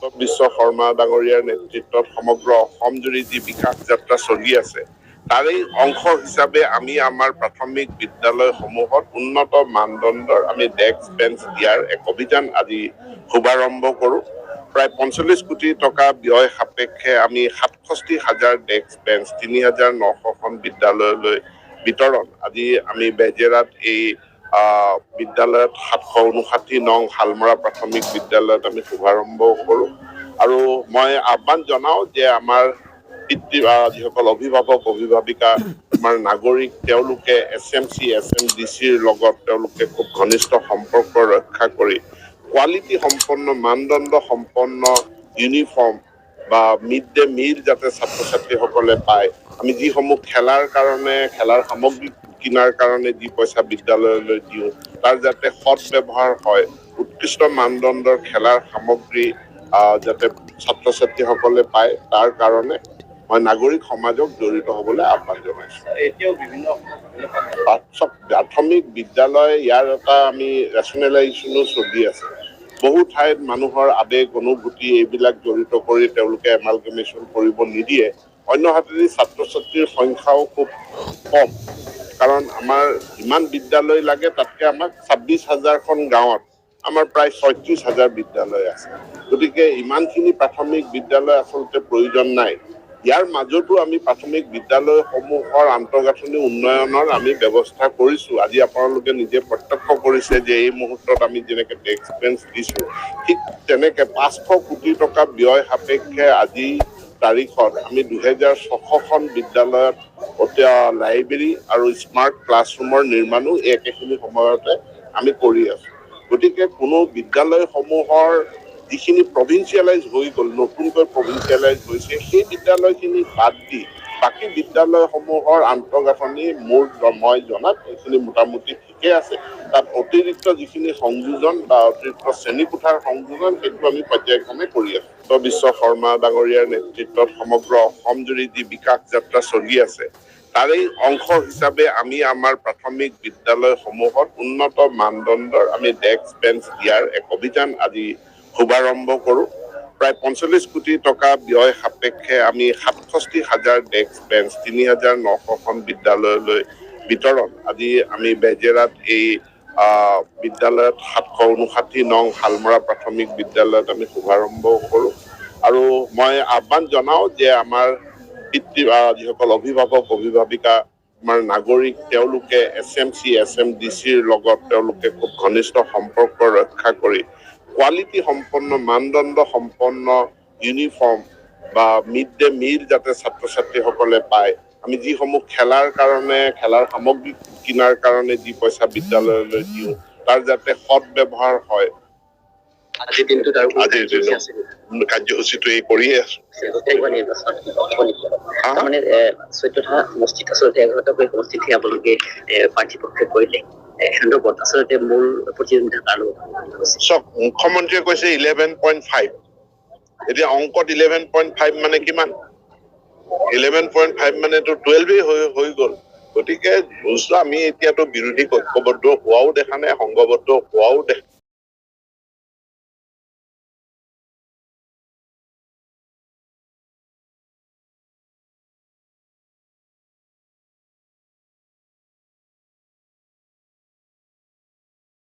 বিশ্ব শৰ্মা ডাঙৰীয়াৰ নেতৃত্বত সমগ্ৰ অসম জুৰি যি বিকাশ যাত্ৰা চলি আছে তাৰে অংশ হিচাপে আমি আমাৰ প্ৰাথমিক বিদ্যালয়সমূহত উন্নত মানদণ্ডৰ আমি ডেস্ক বেঞ্চ দিয়াৰ এক অভিযান আজি শুভাৰম্ভ কৰোঁ। প্ৰায় ৪৫ কোটি টকা ব্যয় সাপেক্ষে আমি ৬৭,০০০ ডেস্ক বেঞ্চ ৩,৯০০খন বিদ্যালয়লৈ বিতৰণ আজি আমি বেজেৰাত এই বিদ্যালয়ত ৭৫৯ নং হালমৰা প্ৰাথমিক বিদ্যালয়ত আমি শুভাৰম্ভ কৰোঁ। আৰু মই আহ্বান জনাওঁ যে আমাৰ যিসকল অভিভাৱক অভিভাৱিকা আমাৰ নাগৰিক তেওঁলোকে SMC SMDCৰ লগত তেওঁলোকে খুব ঘনিষ্ঠ সম্পৰ্ক ৰক্ষা কৰি কোৱালিটি সম্পন্ন মানদণ্ড সম্পন্ন ইউনিফৰ্ম বা মিড ডে মিল যাতে ছাত্ৰ ছাত্ৰীসকলে পায়। আমি যিসমূহ খেলাৰ সামগ্ৰী কিনাৰ কাৰণে যি পইচা বিদ্যালয়লৈ দিওঁ তাৰ যাতে সৎ ব্যৱহাৰ হয়, উৎকৃষ্ট মানদণ্ডৰ খেলাৰ সামগ্ৰী যাতে ছাত্ৰ ছাত্ৰীসকলে পায় তাৰ কাৰণে মই নাগৰিক সমাজক জড়িত হ'বলৈ আহ্বান জনাইছোঁ। এতিয়াও বিভিন্ন প্ৰাথমিক বিদ্যালয় ইয়াৰ এটা আমি ৰেচনেলাইজেশ্যনো চলি আছে। বহু ঠাইত মানুহৰ আবেগ অনুভূতি এইবিলাক জড়িত কৰি তেওঁলোকে এমালগেমেশ্যন কৰিব নিদিয়ে। অন্য হাতেদি ছাত্ৰ ছাত্ৰীৰ সংখ্যাও খুব কম, কাৰণ আমাৰ ইমান বিদ্যালয় লাগে তাতকে আমাক ২৬,০০০খন গাঁৱত আমাৰ প্ৰায় ৩৬,০০০ বিদ্যালয় আছে। গতিকে ইমানখিনি প্ৰাথমিক বিদ্যালয় আচলতে প্ৰয়োজন নাই। ইয়াৰ মাজতো আমি প্ৰাথমিক বিদ্যালয়সমূহৰ আন্তঃগাঁথনি উন্নয়নৰ আমি ব্যৱস্থা কৰিছোঁ। আজি আপোনালোকে নিজে প্ৰত্যক্ষ কৰিছে যে এই মুহূৰ্তত আমি যেনেকে ডেস্ক বেঞ্চ দিছোঁ, ঠিক তেনেকে ৫০০ কোটি টকা ব্যয় সাপেক্ষে আজি তাৰিখত আমি ২৬০০খন বিদ্যালয়ত লাইব্ৰেৰী আৰু স্মাৰ্ট ক্লাছৰুমৰ নিৰ্মাণো একেখিনি সময়তে আমি কৰি আছোঁ। গতিকে কোনো বিদ্যালয়সমূহৰ যিখিনি প্ৰভিন্সিয়েলাইজ হৈ গ'ল, নতুনকৈ প্ৰভিন্সিয়েলাইজ হৈছে, সেই বিদ্যালয়খিনি বাদ দি বাকী বিদ্যালয়সমূহৰ আন্তঃগাঁথনি মই জনাত এইখিনি মোটামুটি ঠিকে আছে। তাত অতিৰিক্ত যিখিনি সংযোজন বা অতিৰিক্ত শ্ৰেণীকোঠাৰ সংযোজন সেইটো আমি পৰ্যায়ক্ৰমে কৰি আছোঁ। বিশ্ব শৰ্মা ডাঙৰীয়াৰ নেতৃত্বত সমগ্ৰ অসম জুৰি যি বিকাশ যাত্ৰা চলি আছে তাৰে অংশ হিচাপে আমি আমাৰ প্ৰাথমিক বিদ্যালয়সমূহত উন্নত মানদণ্ডৰ আমি ডেস্ক বেঞ্চ দিয়াৰ এক অভিযান আজি শুভাৰম্ভ কৰোঁ। প্ৰায় ৪৫ কোটি টকা ব্যয় সাপেক্ষে আমি ৬৭,০০০ ডেস্ক বেঞ্চ ৩,৯০০খন বিদ্যালয়লৈ বিতৰণ আজি আমি বেজেৰাত এই বিদ্যালয়ত ৭৫৯ নং হালমৰা প্ৰাথমিক বিদ্যালয়ত আমি শুভাৰম্ভ কৰোঁ। আৰু মই আহ্বান জনাওঁ যে আমাৰ যিসকল অভিভাৱক অভিভাৱিকা আমাৰ নাগৰিক তেওঁলোকে SMC SMDCৰ লগত তেওঁলোকে খুব ঘনিষ্ঠ সম্পৰ্ক ৰক্ষা কৰি কোৱালিটি সম্পন্ন মানদণ্ড সম্পন্ন ইউনিফৰ্ম বা মিড ডে মিল যাতে ছাত্ৰ ছাত্ৰীসকলে পায়। আমি যিসমূহ খেলাৰ সামগ্ৰী কিনাৰ কাৰণে যি পইচা বিদ্যালয়লৈ দিওঁ তাৰ যাতে সৎ ব্যৱহাৰ হয়। আজিৰ দিনটোত কাৰ্যসূচীটো এই কৰিয়ে আছোঁ। মানে ১৪টা সমষ্টিত আচলতে ১১টাকৈ সমষ্টিত আপোনালোকে প্ৰাৰ্থীপক্ষ কৰিলে। আচলতে মূল প্ৰতিদ্বন্দ্বিতা কাৰ লগত? চাওক, মুখ্যমন্ত্ৰীয়ে কৈছে 11.5। এতিয়া অংকত 11.5 মানে কিমান? 11.5 মানেতো 12 হৈ গ'ল। গতিকে আমি এতিয়াতো বিৰোধী ঐক্যবদ্ধ হোৱাও দেখা নাই, সংঘবদ্ধ হোৱাও দেখা